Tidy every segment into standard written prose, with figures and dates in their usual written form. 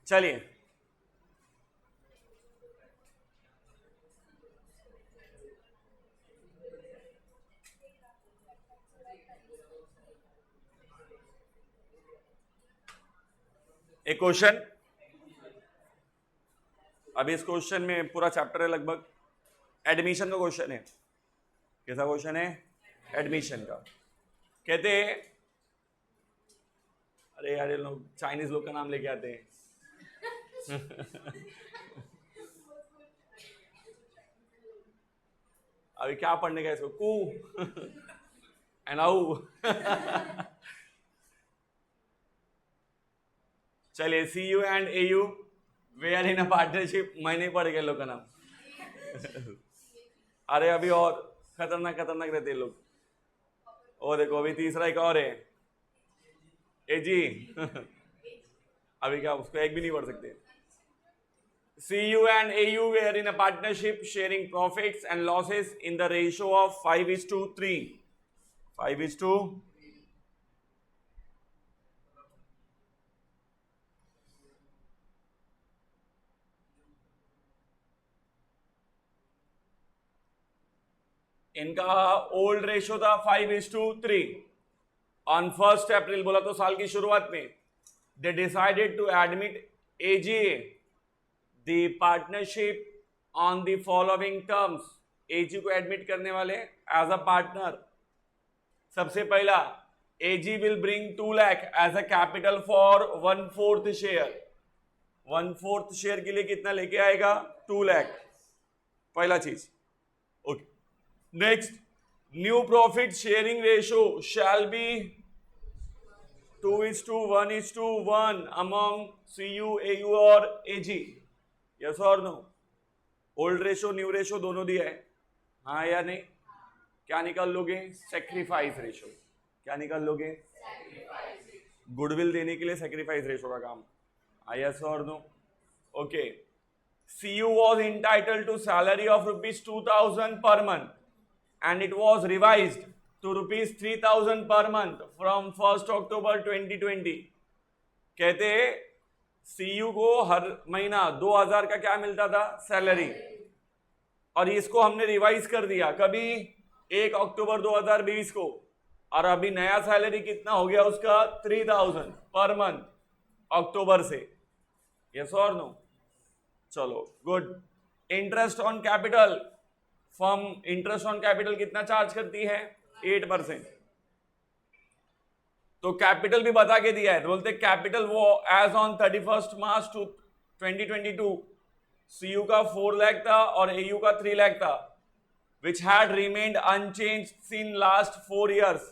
चलिए एक क्वेश्चन, अभी इस क्वेश्चन में पूरा चैप्टर है लगभग, एडमिशन का क्वेश्चन है। कैसा क्वेश्चन है? एडमिशन का। कहते हैं, अरे यार ये लोग चाइनीज लोग का नाम लेके आते हैं अभी क्या पढ़ने का इसको? कू एनाऊ चलिए, C U and A U were in a partnership. मैं नहीं पढ़ गया लोग का नाम अरे अभी और खतरनाक खतरनाक रहते हैं लोग। और देखो अभी तीसरा एक और है, ए जी अभी क्या उसको एक भी नहीं पढ़ सकते। CU and AU were in a partnership sharing profits and losses in the ratio of 5:3. 5:3. इनका ओल्ड रेशियो था 5:3। ऑन 1 अप्रैल बोला तो साल की शुरुआत में they decided to admit AGA the partnership on the following terms. AG को एडमिट करने वाले एज अ पार्टनर। सबसे पहला, AG will bring 2 lakh as a capital for 1/4 share. 1/4 share के लिए कितना लेके आएगा? 2 लाख। पहला चीज, okay. Next, new profit sharing ratio shall be 2:1:1 among CU, AU और AG। यस और no? Old ratio new ratio दोनों दिया है, हाँ या नहीं? क्या निकाल लोगे? Sacrifice ratio. क्या निकाल लोगे? गुडविल देने के लिए सेक्रीफाइस रेशियो का काम। यस और no? Okay. CU was entitled to salary of ₹2,000 per month and it was revised to ₹3,000 per month from 1 October 2020। कहते CU को हर महीना 2,000 का क्या मिलता था? सैलरी। और इसको हमने रिवाइज कर दिया कभी? 1 अक्टूबर 2020 को। और अभी नया सैलरी कितना हो गया उसका? 3,000 पर मंथ अक्टूबर से। यस और नो? चलो good. Interest on capital, firm interest on capital कितना चार्ज करती है? 8%। तो कैपिटल भी बता के दिया है, तो बोलते कैपिटल वो एज ऑन 31 मार्च 2022 CU का 4 लाख था और AU का 3 लाख था, which had remained unchanged since last 4 years।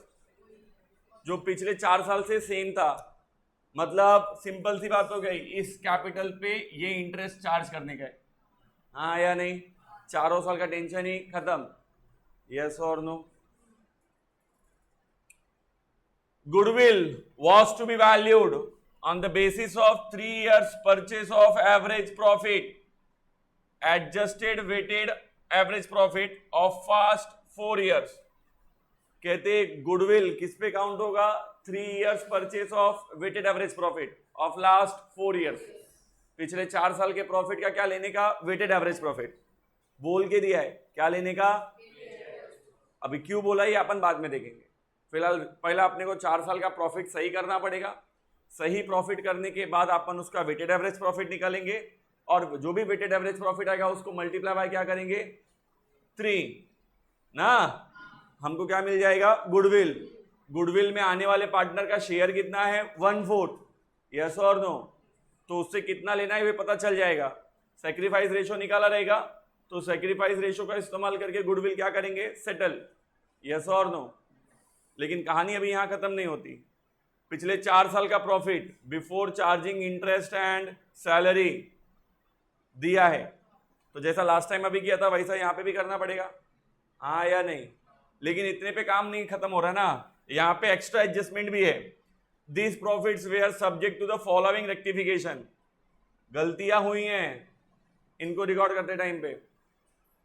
जो पिछले 4 साल से सेम था। मतलब सिंपल सी बात हो गई, इस कैपिटल पे ये इंटरेस्ट चार्ज करने का है, हाँ या नहीं? 4 साल का टेंशन ही खत्म। यस और no? Goodwill was to be valued on the basis of 3 years purchase of average profit, adjusted weighted average profit of past 4 years। कहते गुडविल किस पे काउंट होगा? 3 years purchase of weighted average profit of last 4 years। पिछले 4 साल के profit का क्या लेने का? वेटेड एवरेज प्रॉफिट बोल के दिया है। क्या लेने का? अभी क्यों बोला ये अपन बाद में देखेंगे। फिलहाल पहला अपने को 4 साल का प्रॉफिट सही करना पड़ेगा। सही प्रॉफिट करने के बाद अपन उसका वेटेड एवरेज प्रॉफिट निकालेंगे और जो भी वेटेड एवरेज प्रॉफिट आएगा उसको मल्टीप्लाई बाय क्या करेंगे? 3 ना। हमको क्या मिल जाएगा? गुडविल। गुडविल में आने वाले पार्टनर का शेयर कितना है? 1/4। यस और नो? तो उससे कितना लेना है वे पता चल जाएगा। सेक्रीफाइस रेशियो निकाला रहेगा, तो सेक्रीफाइस रेशियो का इस्तेमाल करके गुडविल क्या करेंगे? सेटल। यस और नो? लेकिन कहानी अभी यहां खत्म नहीं होती। पिछले 4 साल का profit before charging interest and salary दिया है, तो जैसा लास्ट टाइम अभी किया था वैसा यहां पे भी करना पड़ेगा, हाँ या नहीं? लेकिन इतने पे काम नहीं खत्म हो रहा ना, यहां पे एक्स्ट्रा एडजस्टमेंट भी है। This profits were subject to the following rectification. गलतियां हुई हैं इनको रिकॉर्ड करते टाइम पे,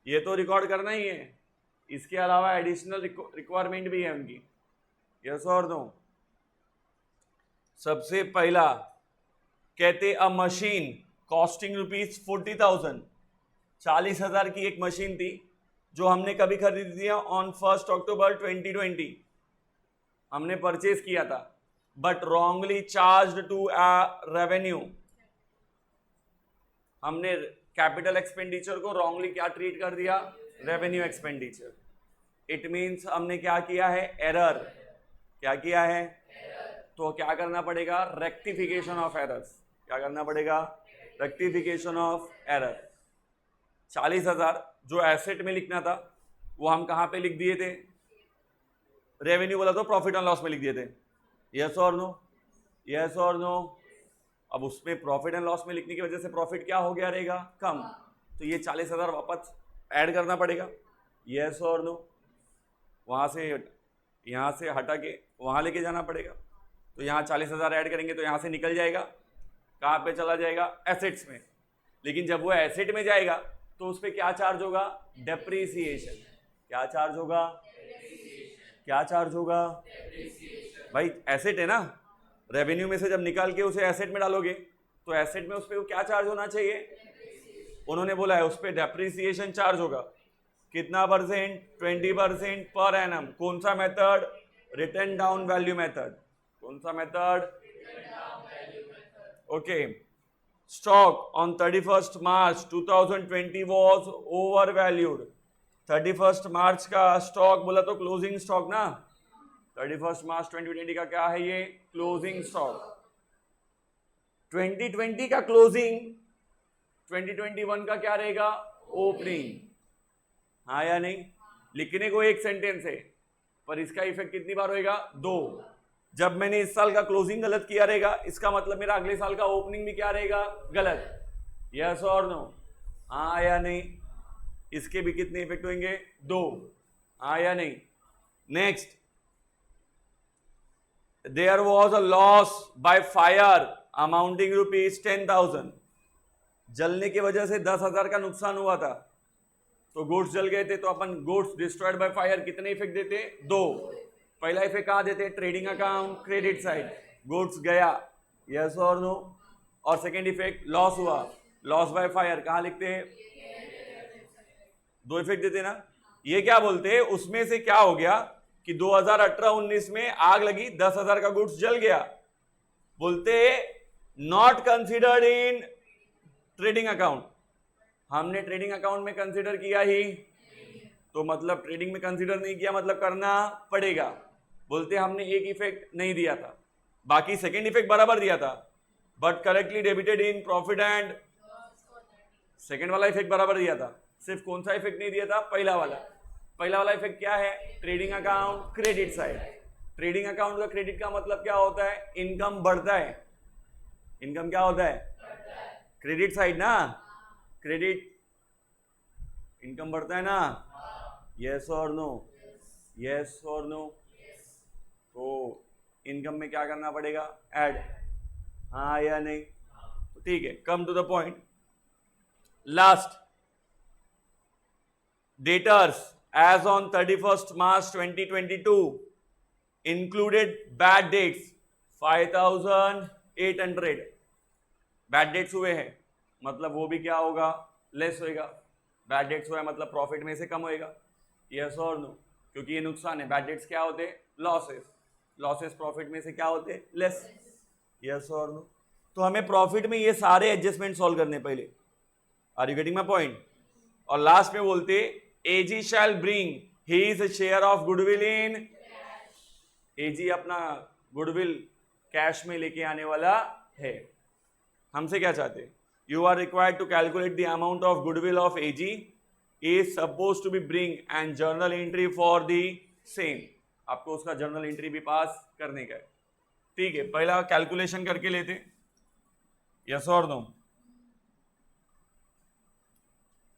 ये तो रिकॉर्ड करना ही है, इसके अलावा एडिशनल रिक्वायरमेंट भी है उनकी। यस और नो? सबसे पहला कहते अ मशीन कॉस्टिंग ₹40,000, 40,000 की एक मशीन थी जो हमने कभी खरीदी थी ऑन 1 अक्टूबर 2020, हमने परचेज किया था, but wrongly charged to revenue. हमने कैपिटल एक्सपेंडिचर को रॉन्गली क्या ट्रीट कर दिया, रेवेन्यू एक्सपेंडिचर। इट मीन्स हमने क्या किया है, एरर। क्या किया है, तो क्या करना पड़ेगा, रेक्टिफिकेशन ऑफ एरर्स। क्या करना पड़ेगा, रेक्टिफिकेशन ऑफ एरर। 40,000 जो एसेट में लिखना था वो हम कहां पे लिख दिए थे, रेवेन्यू बोला तो प्रॉफिट एंड लॉस में लिख दिए थे। यस और नो, यस और नो। अब उसमें प्रॉफिट एंड लॉस में लिखने की वजह से प्रॉफिट क्या हो गया रहेगा, कम, तो ये 40,000 वापस ऐड करना पड़ेगा। यस और नो, वहां से यहां से हटा के वहां लेके जाना पड़ेगा। तो यहाँ 40,000 ऐड करेंगे तो यहाँ से निकल जाएगा, कहाँ पे चला जाएगा, एसेट्स में। लेकिन जब वो एसेट में जाएगा तो उस पर क्या चार्ज होगा, डेप्रीसिएशन। क्या चार्ज होगा, क्या चार्ज होगा, भाई एसेट है ना, रेवेन्यू में से जब निकाल के उसे एसेट में डालोगे तो एसेट में उस पर क्या चार्ज होना चाहिए, उन्होंने बोला है उस पर डेप्रीसिएशन चार्ज होगा। कितना परसेंट, 20% पर एनम। कौन सा method, written down value method. कौन सा method, okay. Stock on 31 March 2020 was overvalued. 31 March का स्टॉक बोला तो क्लोजिंग स्टॉक ना, 31 मार्च 2020 का क्या है ये, क्लोजिंग स्टॉक। 2020 का क्लोजिंग 2021 का क्या रहेगा, ओपनिंग। हाँ या नहीं, लिखने को एक सेंटेंस है पर इसका इफेक्ट कितनी बार होएगा, 2। जब मैंने इस साल का क्लोजिंग गलत किया रहेगा इसका मतलब मेरा अगले साल का ओपनिंग भी क्या रहेगा, गलत। यस और नो, हाँ या नहीं, इसके भी कितने इफेक्ट होंगे, 2। हाँ या नहीं। Next, there was a loss by fire amounting ₹10,000। जलने की वजह से 10,000 का नुकसान हुआ था, तो गुड्स जल गए थे, तो अपन गुड्स डिस्ट्रॉयड बाय फायर कितने इफेक्ट देते, 2। पहला इफेक्ट कहां देते, trading account credit side, goods गया, यस और नो। और सेकेंड इफेक्ट लॉस हुआ, लॉस बाय फायर कहां लिखते हैं, 2 इफेक्ट देते ना। ये क्या बोलते हैं, उसमें से क्या हो गया कि 2018-19 में आग लगी, 10,000 का गुड्स जल गया, बोलते not considered in trading account. हमने ट्रेडिंग अकाउंट में कंसीडर किया ही, तो मतलब ट्रेडिंग में कंसीडर नहीं किया मतलब करना पड़ेगा। बोलते हमने एक इफेक्ट नहीं दिया था, बाकी सेकेंड इफेक्ट बराबर दिया था, but correctly debited in profit and, second वाला इफेक्ट बराबर दिया था, सिर्फ कौन सा इफेक्ट नहीं दिया था, पहला वाला। पहला वाला इफेक्ट क्या है, trading account credit side. Trading account का क्रेडिट का मतलब क्या होता है, इनकम बढ़ता है। इनकम क्या होता है, क्रेडिट साइड ना, क्रेडिट इनकम बढ़ता है ना, यस और नो, यस और नो। तो इनकम में क्या करना पड़ेगा, ऐड, हाँ या नहीं, तो ठीक है, come to the point. Last, debtors as on 31 March 2022 included bad debts 5,800। Bad debts हुए हैं मतलब वो भी क्या होगा, लेस होएगा। बैड डेट्स हुआ है मतलब प्रॉफिट में से कम होएगा, यस और नो, क्योंकि ये नुकसान है। बैड डेट्स क्या होते हैं, लॉसेस, लॉसेस प्रॉफिट में से क्या होते हैं, लेस, यस और नो। तो हमें प्रॉफिट में ये सारे एडजस्टमेंट सॉल्व करने पहले, are you getting my point. और लास्ट में बोलते AG shall bring his share of goodwill in, AG अपना गुडविल कैश में लेके आने वाला है। हमसे क्या चाहते हैं, you are required to calculate the amount of goodwill of AG is supposed to be bring and journal entry for the same। आपको उसका जर्नल एंट्री भी पास करने का है, ठीक है। पहला कैलकुलेशन करके लेते, यस और नो।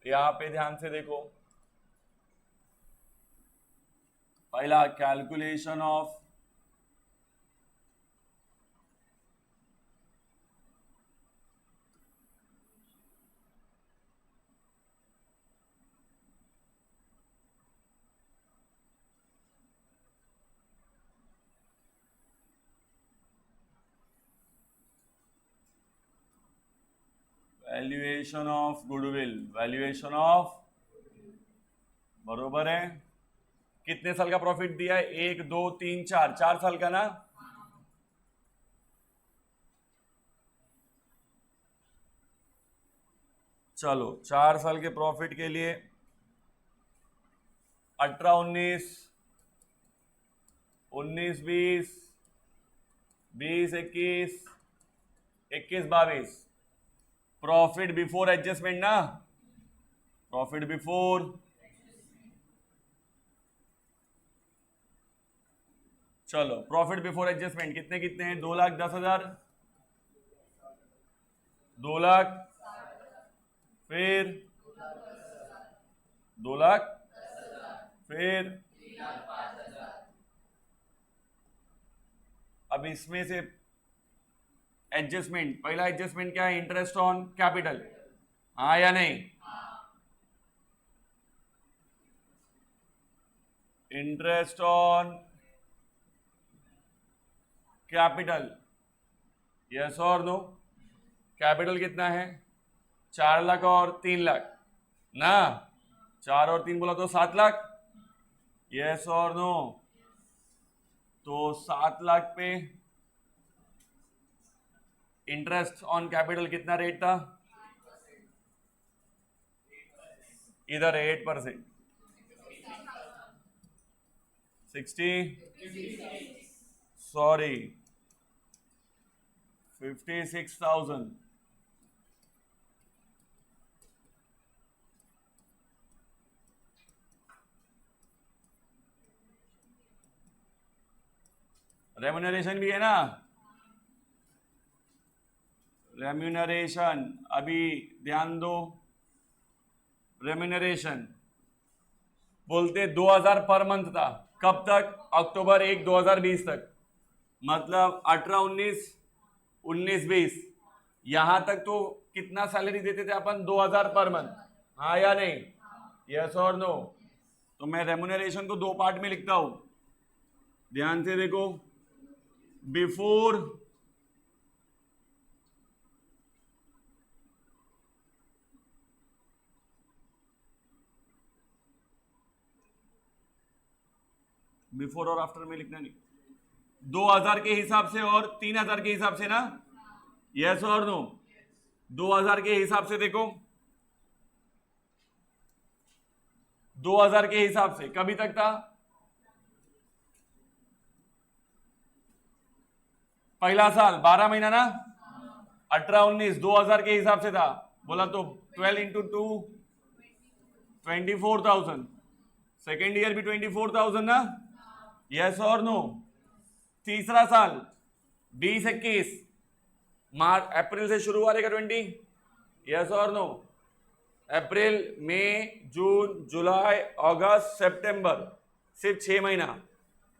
यहां पे ध्यान से देखो, पहला calculation of valuation of goodwill, valuation of, बरोबर है। कितने साल का प्रॉफिट दिया है? 1 2 3 4, 4 साल का ना। चलो 4 साल के प्रॉफिट के लिए 18 19 19 20 20 21 21 22 प्रॉफिट बिफोर एडजस्टमेंट ना, प्रॉफिट बिफोर, चलो प्रॉफिट बिफोर एडजस्टमेंट कितने कितने हैं? 2,10,000, 2 लाख, फिर 2 लाख, फिर अब इसमें से एडजस्टमेंट, पहला एडजस्टमेंट क्या है? इंटरेस्ट ऑन कैपिटल, हाँ या नहीं? इंटरेस्ट ऑन कैपिटल, यस और नो? कैपिटल कितना है? 4 लाख और 3 लाख ना, 4 और 3 बोला तो 7 लाख, यस और नो? तो 7 लाख पे इंटरेस्ट ऑन कैपिटल कितना रेट था? इधर 8%, 56,000, रेम्यूनरेशन भी है ना, रेम्यूनरेशन अभी ध्यान दो। रेम्यूनरेशन बोलते 2000 पर मंथ था, कब तक? अक्टूबर 1 2020 तक, मतलब 18 19 19 20, यहां तक तो कितना सैलरी देते थे अपन? 2000 पर मंथ, हाँ या नहीं? यस और नो? तो मैं रेम्यूनरेशन को 2 पार्ट में लिखता हूं, ध्यान से देखो। बिफोर बिफोर और आफ्टर में लिखना नहीं, 2000 के हिसाब से और 3000 के हिसाब से ना, यस और नो? 2000 के हिसाब से देखो, 2000 के हिसाब से कभी तक था? पहला साल 12 महीना ना, 18 19 2000 के हिसाब से था, बोला तो 12 इंटू 2 24,000, सेकेंड ईयर भी 24,000 ना, यस और नो? तीसरा साल 20 21 मार्च अप्रैल से शुरू हुआ रहेगा 20, यस और नो? अप्रैल मई जून जुलाई अगस्त सितंबर, सिर्फ 6 महीना,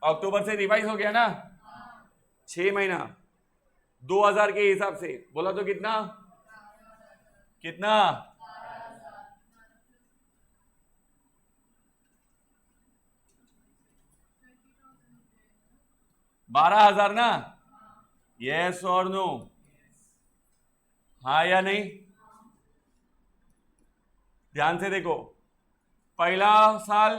अक्टूबर से रिवाइज हो गया ना, 6 महीना 2000 के हिसाब से, बोला तो कितना कितना? 12,000 ना, यस और नो? हाँ या नहीं? ध्यान से देखो, पहला साल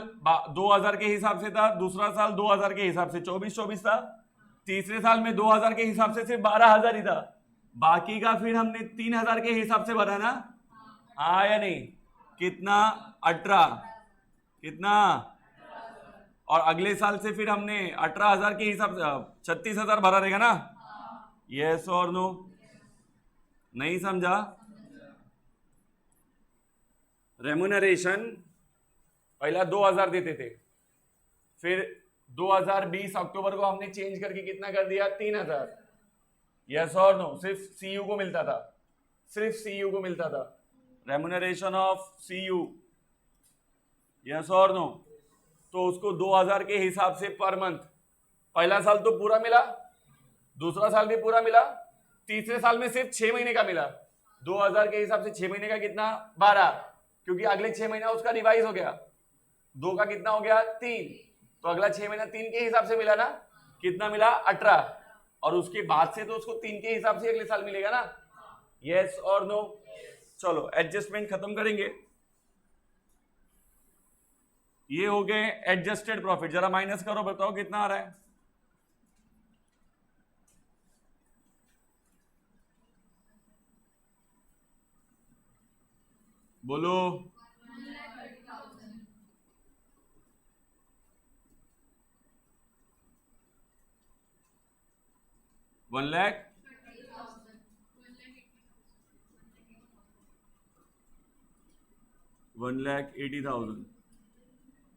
2000 के हिसाब से था, दूसरा साल 2000 के हिसाब से 24 था, तीसरे साल में 2000 के हिसाब से सिर्फ 12,000 ही था, बाकी का फिर हमने 3000 के हिसाब से भरा ना, हाँ या नहीं? कितना? 18, कितना? और अगले साल से फिर हमने 18,000 के हिसाब से 36,000 भरा रहेगा ना, यस और नो? नहीं समझा? रेम्यूनरेशन पहला 2000 देते थे, फिर 2020 अक्टूबर को हमने चेंज करके कितना कर दिया? 3000, यस और नो? सिर्फ सीयू को मिलता था, सिर्फ सीयू को मिलता था, रेम्यूनरेशन ऑफ सीयू, यस और नो? तो उसको 2000 के हिसाब से पर मंथ, पहला साल तो पूरा मिला, दूसरा साल भी पूरा मिला, तीसरे साल में सिर्फ 6 महीने का मिला, 2000 के हिसाब से 6 महीने का कितना? 12, क्योंकि अगले 6 महीना उसका रिवाइज हो गया, 2 का कितना हो गया? 3, तो अगला 6 महीना 3 के हिसाब से मिला ना, कितना मिला? 18, और उसके बाद से तो उसको 3 के हिसाब से अगले साल मिलेगा ना, यस और नो? चलो एडजस्टमेंट खत्म करेंगे। ये हो गए एडजस्टेड प्रॉफिट, जरा माइनस करो, बताओ कितना आ रहा है। बोलो। 1,00,000 1,80,000।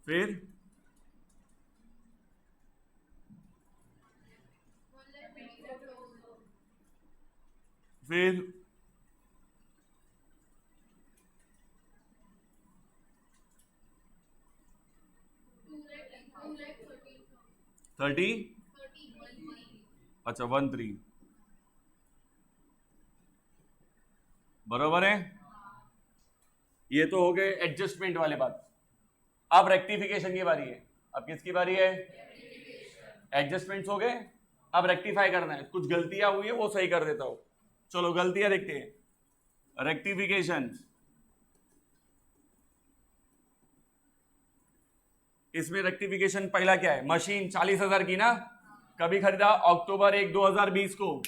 फिर फिर 30, अच्छा 13, बराबर है। ये तो हो गए एडजस्टमेंट वाले बात। अब रेक्टिफिकेशन की बारी है। अब किसकी बारी है? एडजस्टमेंट्स हो गए, अब रेक्टिफाई करना है। कुछ गलतियां हुई है वो सही कर देता हूं। चलो गलतियां देखते हैं। रेक्टिफिकेशन, इसमें रेक्टिफिकेशन पहला क्या है? मशीन 40,000 की ना, कभी खरीदा? अक्टूबर 1 2020 को,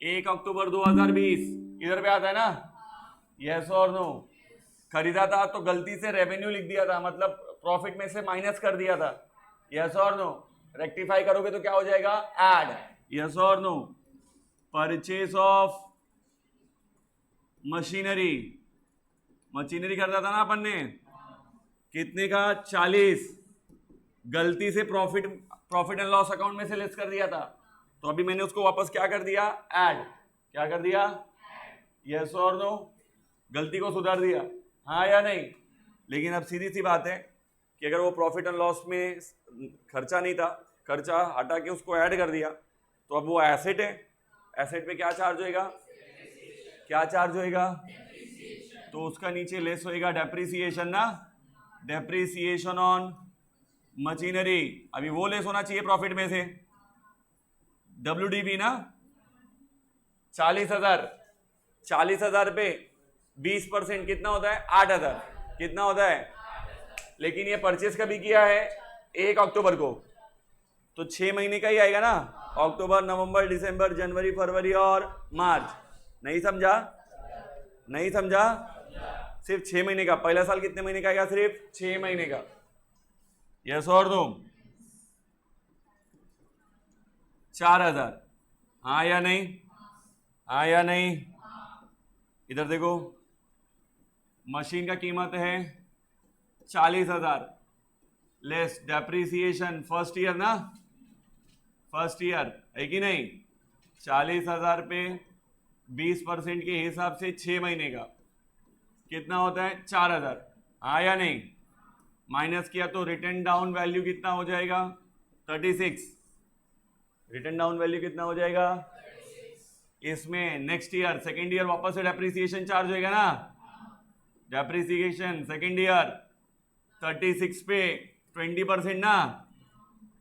1 अक्टूबर 2020 इधर पे आता है ना, यस और नो। खरीदा था तो गलती से रेवेन्यू लिख दिया था, मतलब प्रॉफिट में से माइनस कर दिया था, यस और नो। रेक्टिफाई करोगे तो क्या हो जाएगा? ऐड, यस और no. Purchase of machinery, machinery खरीदा था ना अपन ने, कितने का? 40, गलती से प्रॉफिट एंड लॉस अकाउंट में से लेस कर दिया था, तो अभी मैंने उसको वापस क्या कर दिया? ऐड। क्या कर दिया? यस और नो। गलती को सुधार दिया, हाँ या नहीं? लेकिन अब सीधी सी बात है कि अगर वो प्रॉफिट एंड लॉस में खर्चा नहीं था, खर्चा हटा के उसको ऐड कर दिया, तो अब वो एसेट है। एसेट पे क्या चार्ज होएगा? क्या चार्ज होएगा? तो उसका नीचे लेस होएगा डेप्रिसिएशन ना, डेप्रिसिएशन ऑन मशीनरी। अभी वो लेस होना चाहिए प्रॉफिट में से, WDV ना। 40,000, 40,000 पे 20% कितना होता है? 8,000। कितना होता है? लेकिन ये परचेस कभी किया है? 1 अक्टूबर को, तो 6 महीने का ही आएगा ना, अक्टूबर नवंबर दिसंबर जनवरी फरवरी और मार्च। नहीं समझा? नहीं समझा? सिर्फ 6 महीने का। पहला साल कितने महीने का आएगा? सिर्फ 6 महीने का, यस और नो। 4,000, हाँ या नहीं? हाँ या नहीं? इधर देखो, मशीन का कीमत है 40,000 लेस डेप्रिसिएशन फर्स्ट ईयर ना, फर्स्ट ईयर है कि नहीं? 40,000 पे 20% के हिसाब से 6 महीने का कितना होता है? 4,000, हाँ या नहीं? माइनस किया तो रिटर्न डाउन वैल्यू कितना हो जाएगा? 36। रिटर्न डाउन वैल्यू कितना हो जाएगा? इसमें नेक्स्ट ईयर सेकेंड ईयर वापस से डेप्रिसिएशन चार्ज होएगा ना, डेप्रिसिएशन सेकेंड ईयर 36 पे 20% ना,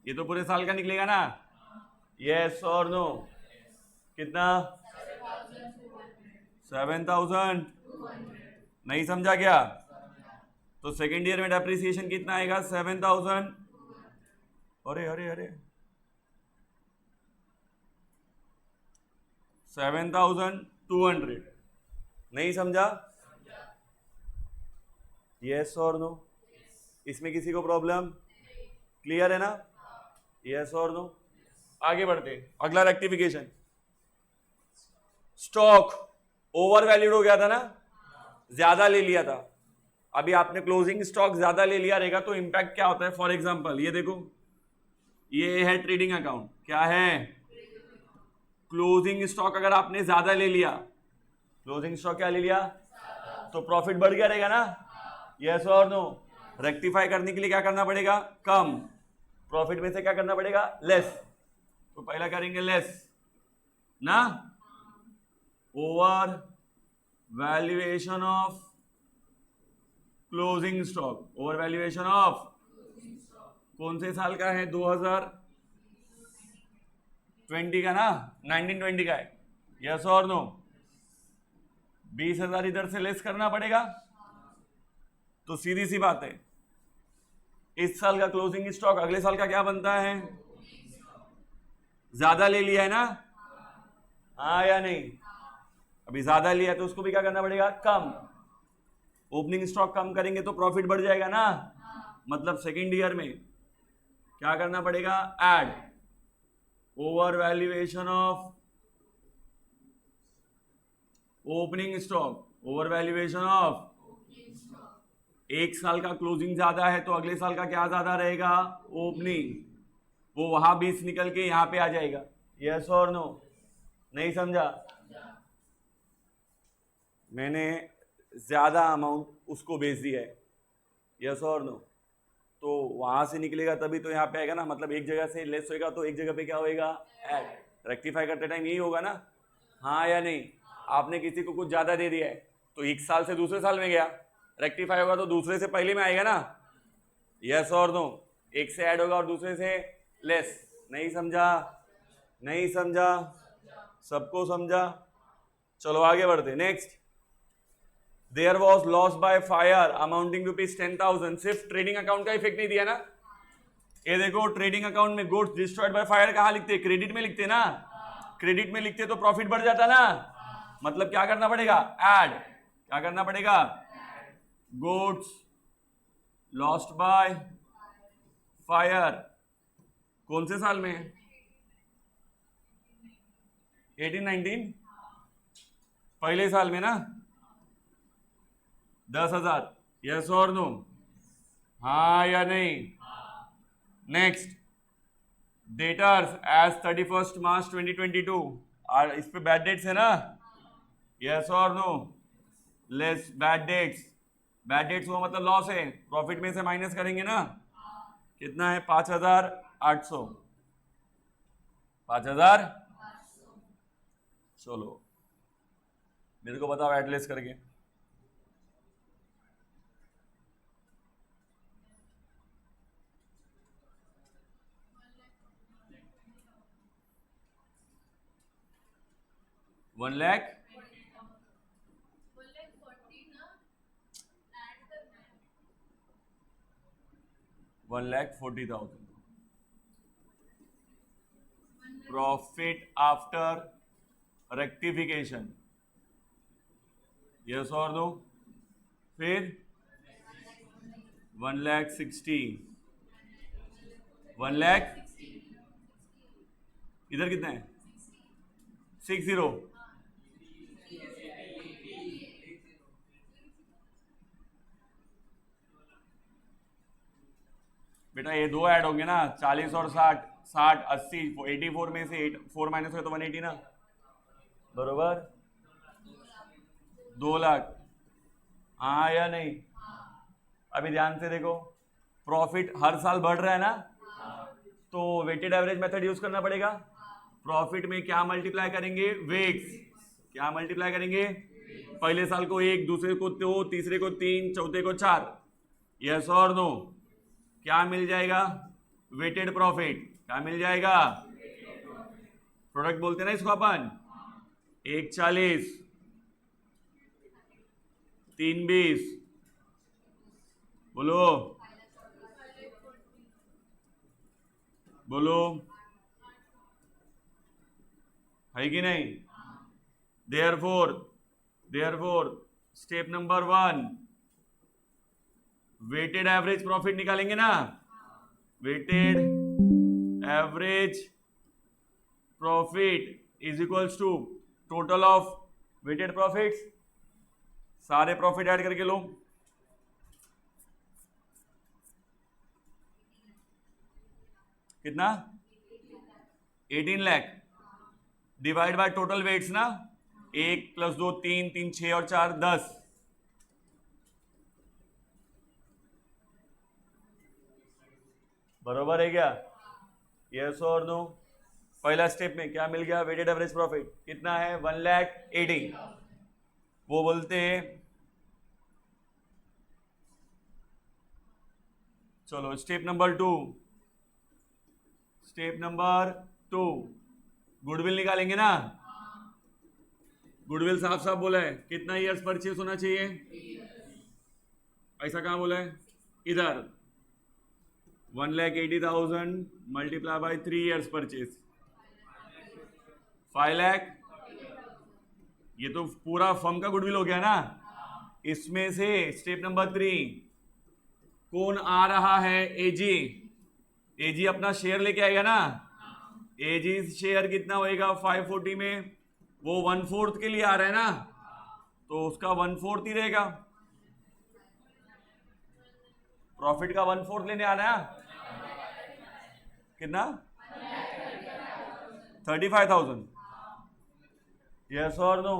ये तो पूरे साल का निकलेगा ना, यस और नो। कितना? 7,000। नहीं समझा क्या? तो सेकेंड ईयर में डेप्रिसिएशन कितना आएगा? 7,000। अरे अरे अरे 7,200। नहीं समझा? यस और नो? इसमें किसी को प्रॉब्लम? क्लियर है ना? यस और नो? आगे बढ़ते हैं। अगला रेक्टिफिकेशन, स्टॉक ओवर वैल्यूड हो गया था ना, ज्यादा ले लिया था। अभी आपने क्लोजिंग स्टॉक ज्यादा ले लिया रहेगा तो इंपैक्ट क्या होता है? फॉर एग्जांपल ये देखो, ये है ट्रेडिंग अकाउंट, क्या है? क्लोजिंग स्टॉक अगर आपने ज्यादा ले लिया, क्लोजिंग स्टॉक क्या ले लिया, तो प्रॉफिट बढ़ गया रहेगा ना, यस और नो? रेक्टिफाई करने के लिए क्या करना पड़ेगा? कम। प्रॉफिट में से क्या करना पड़ेगा? लेस। तो पहला करेंगे लेस ना, over valuation of closing stock. Over valuation of कौन से साल का है? 2020 का ना, 1920 का है, यस और नो? 20,000 इधर से लेस करना पड़ेगा। तो सीधी सी बात है, इस साल का क्लोजिंग स्टॉक अगले साल का क्या बनता है? ज्यादा ले लिया है ना? हाँ या नहीं? अभी ज्यादा लिया है तो उसको भी क्या करना पड़ेगा? कम। ओपनिंग स्टॉक कम करेंगे तो प्रॉफिट बढ़ जाएगा ना? मतलब सेकेंड ईयर में क्या करना पड़ेगा? Add over valuation of opening stock, over valuation of. एक साल का क्लोजिंग ज्यादा है तो अगले साल का क्या ज्यादा रहेगा? ओपनिंग। वो वहां 20 निकल के यहां पे आ जाएगा। यस और नो? नहीं समझा? मैंने ज्यादा अमाउंट उसको भेज दिया है। यस और नो? तो वहां से निकलेगा तभी तो यहाँ पे आएगा ना। मतलब एक जगह से लेस होएगा तो एक जगह पे क्या होएगा? ऐड। रेक्टिफाई करते टाइम यही होगा ना? हाँ या नहीं? आपने किसी को कुछ ज्यादा दे दिया है तो एक साल से दूसरे साल में गया, रेक्टिफाई होगा तो दूसरे से पहले में आएगा ना? यस और नो? एक से ऐड होगा और दूसरे से लेस। नहीं समझा? नहीं समझा? सबको समझा? चलो आगे बढ़ते। Next, there was loss by fire amounting ₹10,000। सिर्फ ट्रेडिंग अकाउंट का इफेक्ट नहीं दिया ना? ये देखो, ट्रेडिंग अकाउंट में गुड्स डिस्ट्रॉयड बाय फायर कहां लिखते? क्रेडिट में लिखते ना? क्रेडिट में लिखते तो प्रॉफिट बढ़ जाता ना? मतलब क्या करना पड़ेगा? ऐड। क्या करना पड़ेगा? Goods lost by fire. कौन से साल में? 18-19 पहले साल में ना? 10,000। यस और नो? हाँ या नहीं? Next, debtors as 31 March 2022। और इस पे बैड डेट्स है ना? यस और no? Less bad debts. Bad debts हुआ मतलब लॉस है, प्रॉफिट में से माइनस करेंगे ना? कितना है? 5,800। 5,000। चलो मेरे को बताओ एटलेस करके। One lakh 1,40,000 profit after rectification. Yes और नो? फिर 1,60,000। 1,00,000 इधर कितना है? 60। बेटा ये दो ऐड होंगे ना, 40 और 60। 60 80 84 में से 4 माइनस हो तो 180 ना? बरोबर? 2 लाख। हाँ या नहीं? अभी ध्यान से देखो, प्रॉफिट हर साल बढ़ रहा है ना? तो वेटेड एवरेज मेथड यूज करना पड़ेगा। प्रॉफिट में क्या मल्टीप्लाई करेंगे? वेट्स। क्या मल्टीप्लाई करेंगे? पहले साल को 1, दूसरे को 2, तीसरे को 3, चौथे को 4। यस और नो? क्या मिल जाएगा? Weighted profit. क्या मिल जाएगा? प्रोडक्ट बोलते ना इसको अपन। 1,40, 3,20। बोलो बोलो, है कि नहीं? Therefore step number 1, weighted average profit निकालेंगे ना? Weighted average profit is equals to total of weighted profits. सारे प्रॉफिट ऐड करके लो। कितना? 18 lakh divide by total weights ना? 1 + 2 3, 3 6 और 4 10। बरोबर है क्या? यस और नो? पहला स्टेप में क्या मिल गया? वेटेड एवरेज प्रॉफिट कितना है? 1,80,000। वो बोलते हैं, चलो स्टेप नंबर 2। गुडविल निकालेंगे ना? गुडविल साफ साफ बोला है, कितना ईयर्स परचेस होना चाहिए? ऐसा कहाँ बोला है? इधर 1,80,000 multiply by 3 years purchase 5 lakh. ये तो पूरा फर्म का गुडविल हो गया ना। इसमें से स्टेप नंबर 3 कौन आ रहा है? एजी। एजी अपना शेयर लेके आएगा ना। एजी शेयर कितना होएगा 540 में? वो 1/4 के लिए आ रहा है ना, तो उसका 1/4 ही रहेगा। प्रॉफिट का 1/4 लेने आ रहा है। कितना? 35,000। यस और नो?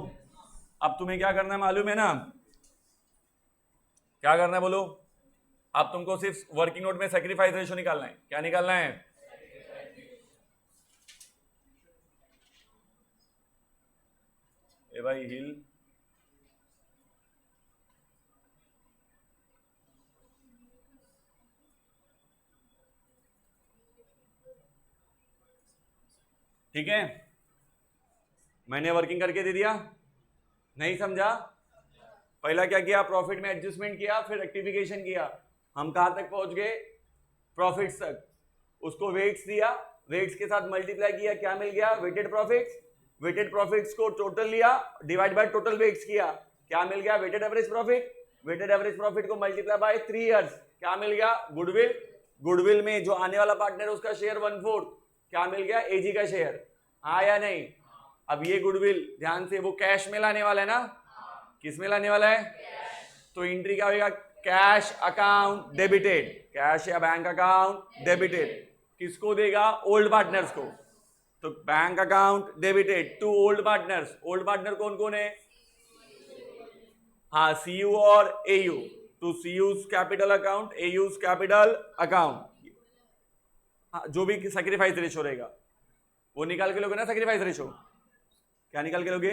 अब तुम्हें क्या करना है मालूम है ना? क्या करना है बोलो? अब तुमको सिर्फ वर्किंग नोट में सैक्रिफाइस रेशियो निकालना है। क्या निकालना है? ए भाई हिल, ठीक है? मैंने वर्किंग करके दे दिया, नहीं समझा? पहला क्या किया? प्रॉफिट में एडजस्टमेंट किया, फिर रेक्टिफिकेशन किया। हम कहां तक पहुंच गए? प्रॉफिट्स तक। उसको वेट्स दिया, वेट्स के साथ मल्टीप्लाई किया, क्या मिल गया? Weighted profits. वेटेड प्रॉफिट्स को टोटल लिया, डिवाइड बाय टोटल वेट्स किया, क्या मिल गया? Weighted average profit. Weighted average profit को मल्टीप्लाई बाय 3 इयर्स, क्या मिल गया? गुडविल। गुडविल में जो आने वाला पार्टनर है उसका शेयर 1/4, क्या मिल गया? एजी का शेयर। हाँ या नहीं? अब ये गुडविल ध्यान से वो कैश में लाने वाला है ना। किस में लाने वाला है? तो एंट्री क्या होगा? Cash account debited. कैश या बैंक अकाउंट डेबिटेड। किसको देगा? ओल्ड पार्टनर्स को। तो bank account debited to old partners. Old partner कौन कौन है? हाँ, सीयू और AU. To CU's capital account, AU's capital account. हाँ, जो भी सैक्रिफाइस रेशियो रहेगा वो निकाल के लोगे ना। सैक्रिफाइस रेशियो क्या निकाल के लोगे?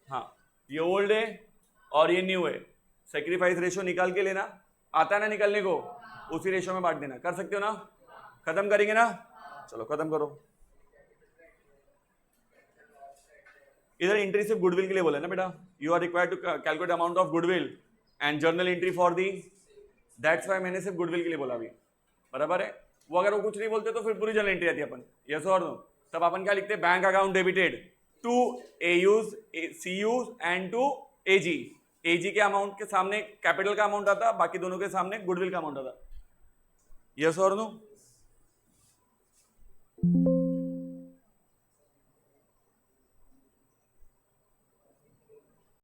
हाँ, ये ओल्ड है और ये न्यू है। सैक्रिफाइस रेशियो निकाल के लेना। आता है ना निकालने को? उसी रेशियो में बांट देना। कर सकते हो ना? खत्म करेंगे ना? चलो खत्म करो। इधर एंट्री सिर्फ गुडविल के लिए बोला है ना बेटा। You are required to calculate amount of goodwill and journal entry for the. That's why मैंने सिर्फ गुडविल के लिए बोला अभी। बराबर है? वो अगर वो कुछ नहीं बोलते तो फिर पूरी जर्नल एंट्री आती है अपन। यस और नो? तब अपन क्या लिखते हैं? Bank account debited to AU's, CU's and to AG. AG के अमाउंट के सामने कैपिटल का अमाउंट आता, बाकी दोनों के सामने गुडविल का अमाउंट आता। यस और नो?